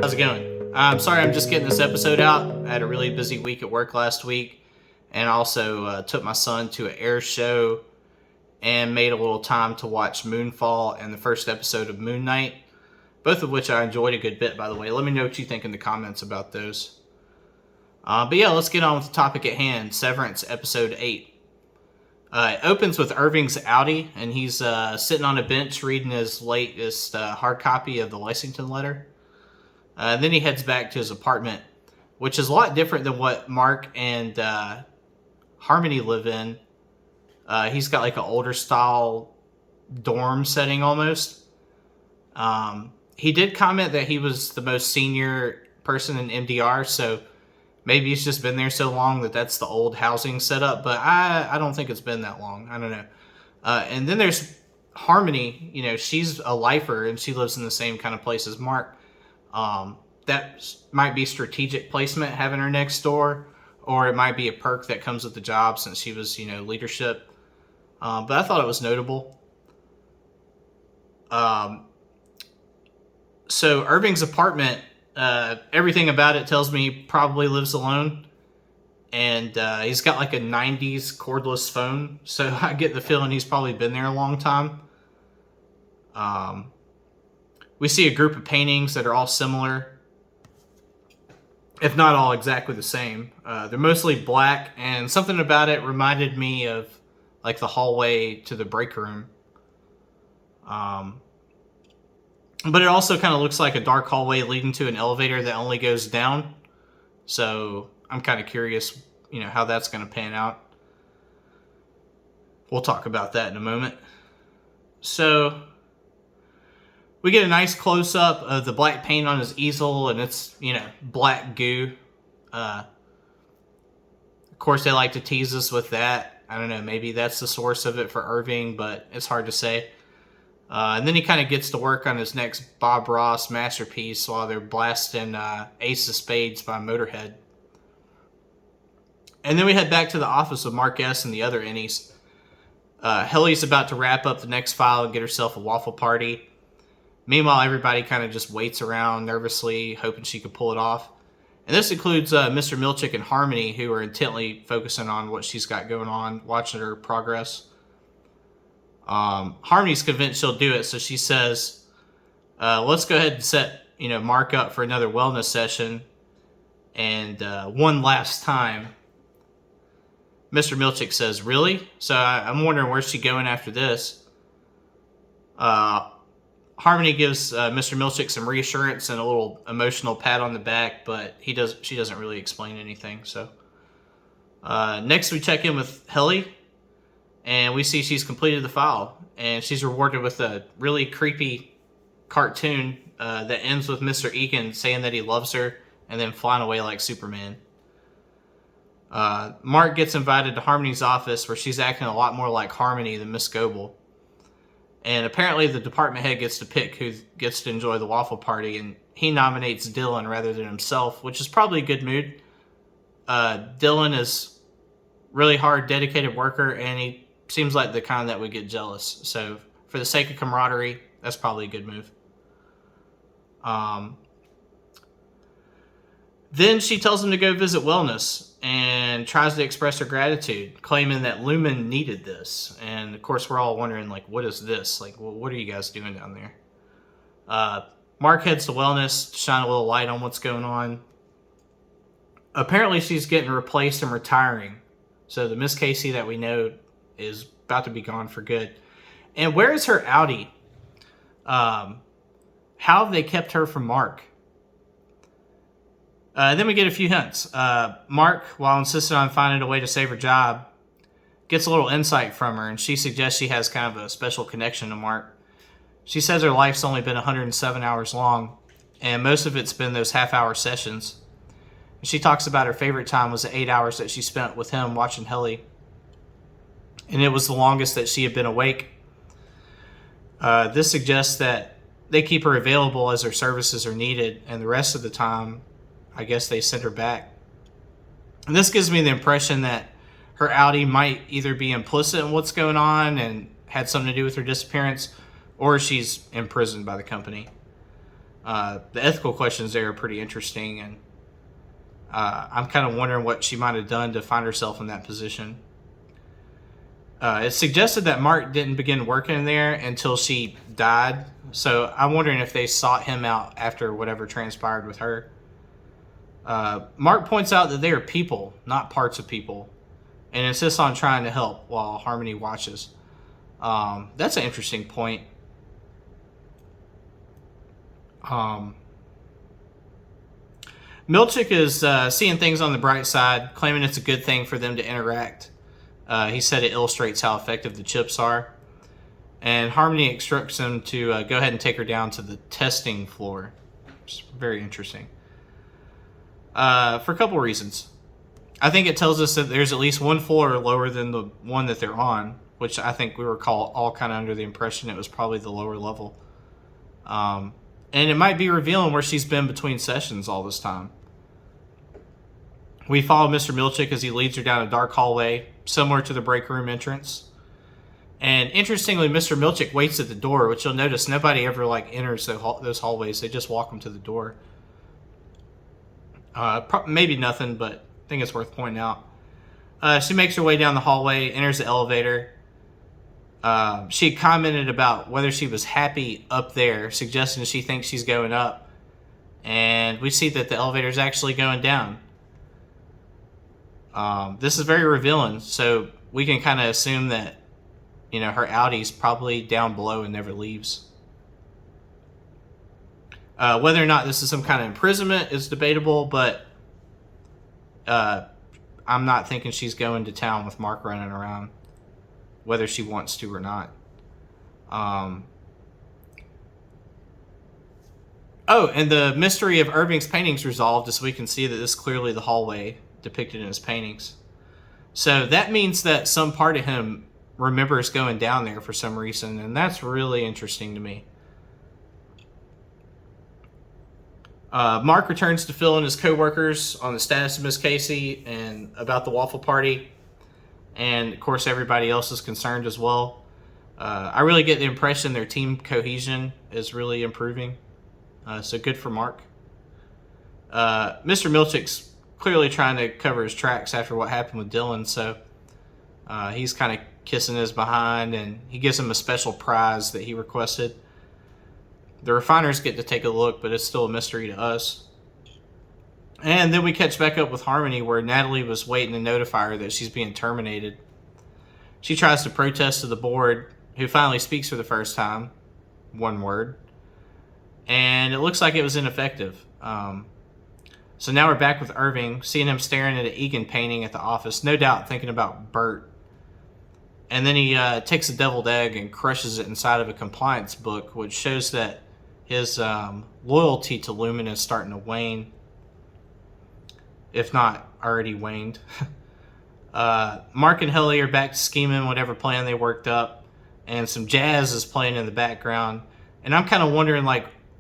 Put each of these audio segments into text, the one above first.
How's it going? I'm sorry I'm just getting this episode out. I had a really busy week at work last week, and also took my son to an air show and made a little time to watch Moonfall and the first episode of Moon Knight, both of which I enjoyed a good bit, by the way. Let me know what you think in the comments about those. But yeah, let's get on with the topic at hand, Severance Episode 8. It opens with Irving's Audi, and he's sitting on a bench reading his latest hard copy of the Lexington letter. Then he heads back to his apartment, which is a lot different than what Mark and Harmony live in. He's got like an older style dorm setting almost. He did comment that he was the most senior person in MDR, so maybe he's just been there so long that that's the old housing setup, but I don't think it's been that long. I don't know. And then there's Harmony. You know, she's a lifer and she lives in the same kind of place as Mark. That might be strategic placement, having her next door, or it might be a perk that comes with the job since she was, you know, leadership. But I thought it was notable. So Irving's apartment, everything about it tells me he probably lives alone. And he's got like a 90s cordless phone. So I get the feeling he's probably been there a long time. We see a group of paintings that are all similar, if not all exactly the same. They're mostly black, and something about it reminded me of like the hallway to the break room. But it also kind of looks like a dark hallway leading to an elevator that only goes down. So I'm kind of curious, you know, how that's going to pan out. We'll talk about that in a moment. So we get a nice close-up of the black paint on his easel, and it's, you know, black goo. Of course, they like to tease us with that. I don't know, maybe that's the source of it for Irving, but it's hard to say. And then he kind of gets to work on his next Bob Ross masterpiece while they're blasting Ace of Spades by Motorhead. And then we head back to the office of Mark S. and the other Ennies. Helly's about to wrap up the next file and get herself a waffle party. Meanwhile, everybody kind of just waits around nervously, hoping she could pull it off. And this includes Mr. Milchick and Harmony, who are intently focusing on what she's got going on, watching her progress. Harmony's convinced she'll do it, so she says, let's go ahead and set, you know, Mark up for another wellness session. And one last time. Mr. Milchick says, really? So I'm wondering where's she going after this. Harmony gives Mr. Milchick some reassurance and a little emotional pat on the back, but she doesn't really explain anything. So next we check in with Helly, and we see she's completed the file, and she's rewarded with a really creepy cartoon that ends with Mr. Egan saying that he loves her and then flying away like Superman. Mark gets invited to Harmony's office, where she's acting a lot more like Harmony than Miss Goebel. And apparently the department head gets to pick who gets to enjoy the waffle party, and he nominates Dylan rather than himself, which is probably a good mood. Dylan is really hard, dedicated worker, and he seems like the kind that would get jealous. So for the sake of camaraderie, that's probably a good move. Then she tells him to go visit wellness and tries to express her gratitude, claiming that Lumon needed this. And of course, we're all wondering, like, what is this? Like, what are you guys doing down there? Mark heads to wellness to shine a little light on what's going on. Apparently, she's getting replaced and retiring. So the Miss Casey that we know is about to be gone for good. And where is her Audi? How have they kept her from Mark? Then we get a few hints. Mark, while insisting on finding a way to save her job, gets a little insight from her, and she suggests she has kind of a special connection to Mark. She says her life's only been 107 hours long, and most of it's been those half-hour sessions. She talks about her favorite time was the 8 hours that she spent with him watching Helly, and it was the longest that she had been awake. This suggests that they keep her available as her services are needed, and the rest of the time, I guess they send her back. And this gives me the impression that her Audi might either be implicit in what's going on and had something to do with her disappearance, or she's imprisoned by the company. The ethical questions there are pretty interesting, and I'm kind of wondering what she might have done to find herself in that position. It's suggested that Mark didn't begin working there until she died, so I'm wondering if they sought him out after whatever transpired with her. Mark points out that they are people, not parts of people, and insists on trying to help while Harmony watches. That's an interesting point. Milchick is seeing things on the bright side, claiming it's a good thing for them to interact. He said it illustrates how effective the chips are. And Harmony instructs him to go ahead and take her down to the testing floor. It's very interesting. For a couple reasons. I think it tells us that there's at least one floor lower than the one that they're on, which I think we were all kind of under the impression it was probably the lower level. And it might be revealing where she's been between sessions all this time. We follow Mr. Milchick as he leads her down a dark hallway, similar to the break room entrance. And interestingly, Mr. Milchick waits at the door, which you'll notice nobody ever enters those hallways. They just walk them to the door. Maybe nothing, but I think it's worth pointing out. She makes her way down the hallway, enters the elevator. She commented about whether she was happy up there, suggesting she thinks she's going up. And we see that the elevator is actually going down. This is very revealing, so we can kind of assume that, her Audi's probably down below and never leaves. Whether or not this is some kind of imprisonment is debatable, but I'm not thinking she's going to town with Mark running around, whether she wants to or not. And the mystery of Irving's paintings resolved, as we can see that this is clearly the hallway depicted in his paintings. So that means that some part of him remembers going down there for some reason, and that's really interesting to me. Mark returns to fill in his co-workers on the status of Miss Casey and about the waffle party, and of course everybody else is concerned as well. I really get the impression their team cohesion is really improving, so good for Mark. Mr. Milchick's clearly trying to cover his tracks after what happened with Dylan, so he's kind of kissing his behind, and he gives him a special prize that he requested. The refiners get to take a look, but it's still a mystery to us. And then we catch back up with Harmony, where Natalie was waiting to notify her that she's being terminated. She tries to protest to the board, who finally speaks for the first time. One word. And it looks like it was ineffective. So now we're back with Irving, seeing him staring at an Egan painting at the office, no doubt thinking about Bert. And then he takes a deviled egg and crushes it inside of a compliance book, which shows that his loyalty to Lumon is starting to wane, if not already waned. Mark and Helly are back to scheming whatever plan they worked up, and some jazz is playing in the background. And I'm kind of wondering,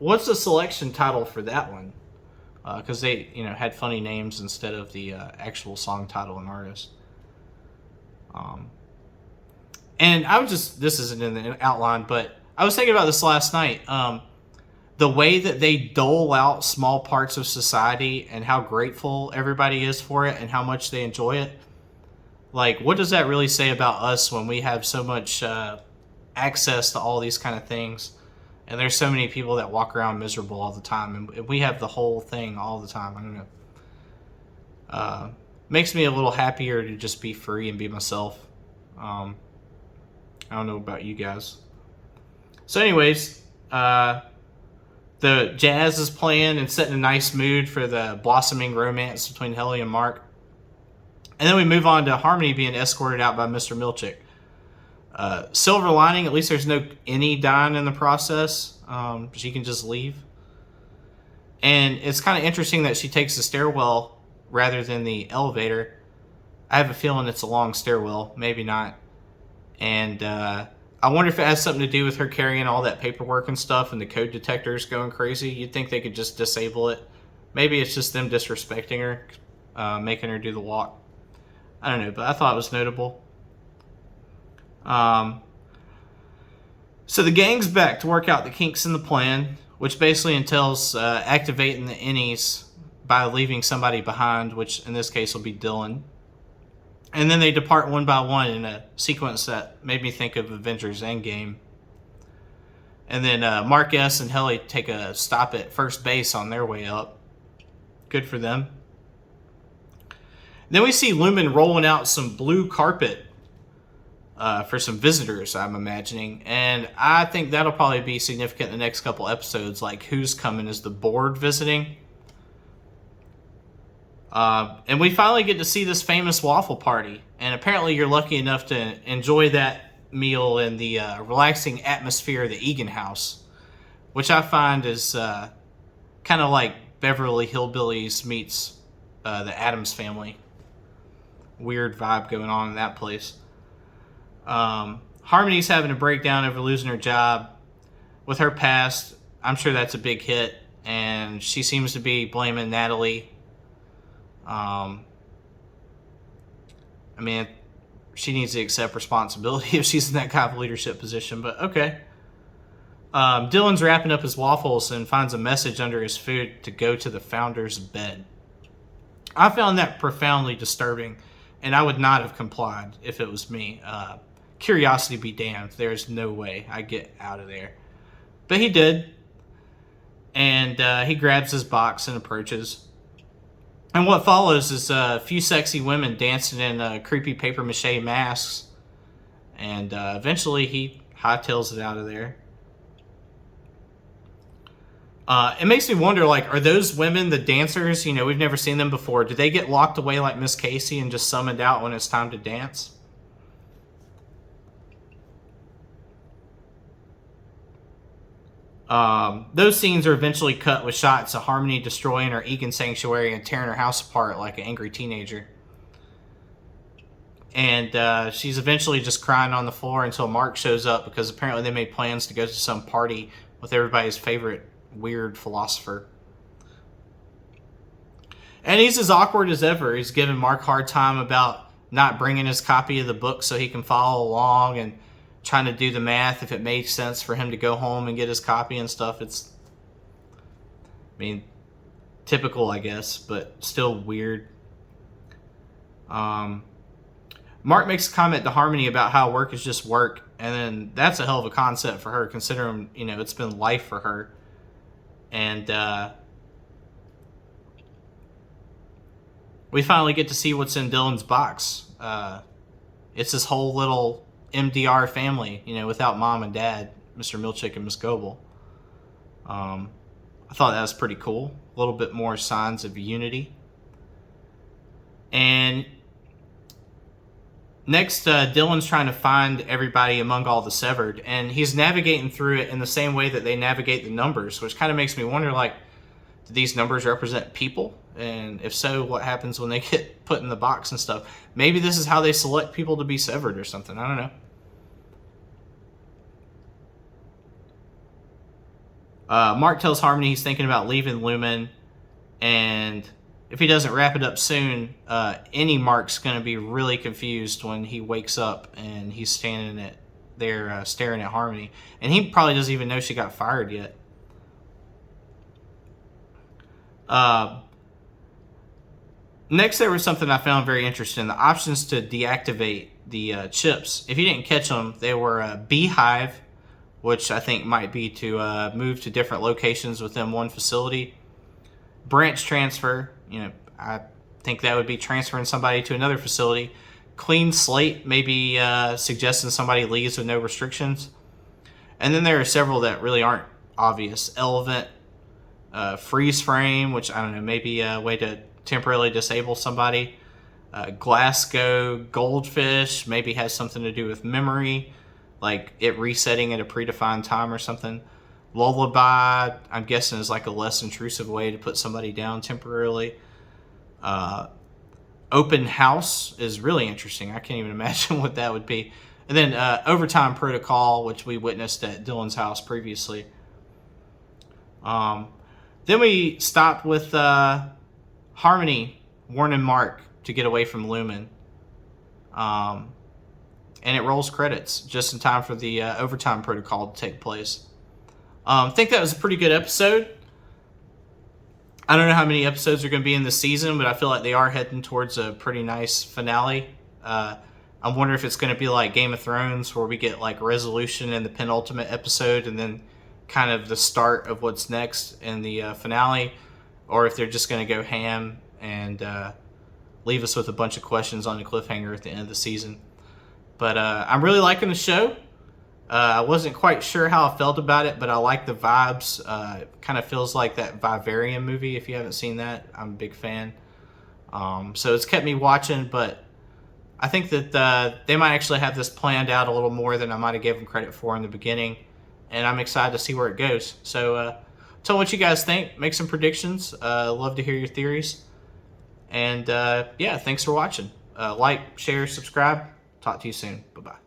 what's the selection title for that one? Because they, had funny names instead of the actual song title and artist. And I was this isn't in the outline, but I was thinking about this last night. The way that they dole out small parts of society and how grateful everybody is for it and how much they enjoy it. What does that really say about us when we have so much access to all these kind of things? And there's so many people that walk around miserable all the time, and we have the whole thing all the time. I don't know. Makes me a little happier to just be free and be myself. I don't know about you guys. So anyways, the jazz is playing and setting a nice mood for the blossoming romance between Helly and Mark. And then we move on to Harmony being escorted out by Mr. Milchick. Silver lining, at least there's no any dying in the process. She can just leave. And it's kind of interesting that she takes the stairwell rather than the elevator. I have a feeling it's a long stairwell, maybe not. And I wonder if it has something to do with her carrying all that paperwork and stuff and the code detectors going crazy. You'd think they could just disable it. Maybe it's just them disrespecting her, making her do the walk. I don't know, but I thought it was notable. So the gang's back to work out the kinks in the plan, which basically entails activating the innies by leaving somebody behind, which in this case will be Dylan. And then they depart one by one in a sequence that made me think of Avengers Endgame. And then Mark S. and Helly take a stop at first base on their way up. Good for them. Then we see Lumon rolling out some blue carpet for some visitors, I'm imagining. And I think that'll probably be significant in the next couple episodes, like who's coming. Is the board visiting? And we finally get to see this famous waffle party. And apparently you're lucky enough to enjoy that meal in the relaxing atmosphere of the Egan house, which I find is kind of like Beverly Hillbillies meets the Addams Family. Weird vibe going on in that place. Harmony's having a breakdown over losing her job. With her past, I'm sure that's a big hit, and she seems to be blaming Natalie. I mean, she needs to accept responsibility if she's in that kind of leadership position, but okay. Dylan's wrapping up his waffles and finds a message under his food to go to the founder's bed. I found that profoundly disturbing, and I would not have complied if it was me. Curiosity be damned. There's no way I get out of there. But he did. And he grabs his box and approaches. And what follows is a few sexy women dancing in creepy papier-mâché masks. And eventually he hightails it out of there. It makes me wonder, like, are those women the dancers? You know, we've never seen them before. Do they get locked away like Miss Casey and just summoned out when it's time to dance? Those scenes are eventually cut with shots of Harmony destroying her Egan sanctuary and tearing her house apart like an angry teenager. And she's eventually just crying on the floor until Mark shows up, because apparently they made plans to go to some party with everybody's favorite weird philosopher. And he's as awkward as ever. He's giving Mark a hard time about not bringing his copy of the book so he can follow along, and trying to do the math if it made sense for him to go home and get his copy and stuff. It's, I mean, typical, I guess, but still weird. Mark makes a comment to Harmony about how work is just work, and then that's a hell of a concept for her, considering, you know, it's been life for her. And we finally get to see what's in Dylan's box. It's this whole little MDR family, you know, without mom and dad, Mr. Milchick and Miss Goebel. I thought that was pretty cool. A little bit more signs of unity. And next, Dylan's trying to find everybody among all the severed, and he's navigating through it in the same way that they navigate the numbers, which kind of makes me wonder, like, do these numbers represent people? And if so, what happens when they get put in the box and stuff? Maybe this is how they select people to be severed or something. I don't know. Mark tells Harmony he's thinking about leaving Lumon, and if he doesn't wrap it up soon, any Mark's going to be really confused when he wakes up and he's standing there staring at Harmony. And he probably doesn't even know she got fired yet. Next, there was something I found very interesting. The options to deactivate the chips. If you didn't catch them, they were Beehive, which I think might be to move to different locations within one facility. Branch transfer, you know, I think that would be transferring somebody to another facility. Clean slate, maybe suggesting somebody leaves with no restrictions. And then there are several that really aren't obvious. Elevant, freeze frame, which I don't know, maybe a way to temporarily disable somebody. Glasgow goldfish, maybe has something to do with memory, like it resetting at a predefined time or something. Lullaby, I'm guessing, is like a less intrusive way to put somebody down temporarily. Open house is really interesting. I can't even imagine what that would be. And then overtime protocol, which we witnessed at Dylan's house previously. Then we stopped with Harmony warning Mark to get away from Lumon. and it rolls credits just in time for the overtime protocol to take place. I think that was a pretty good episode. I don't know how many episodes are going to be in the season, but I feel like they are heading towards a pretty nice finale. I'm wondering if it's going to be like Game of Thrones, where we get like resolution in the penultimate episode and then kind of the start of what's next in the finale, or if they're just going to go ham and leave us with a bunch of questions on the cliffhanger at the end of the season. But I'm really liking the show. I wasn't quite sure how I felt about it, but I like the vibes. It kind of feels like that Vivarium movie. If you haven't seen that, I'm a big fan. So it's kept me watching, but I think that they might actually have this planned out a little more than I might have given them credit for in the beginning, and I'm excited to see where it goes. So tell me what you guys think. Make some predictions. Love to hear your theories. And yeah, thanks for watching. Like, share, subscribe. Talk to you soon. Bye-bye.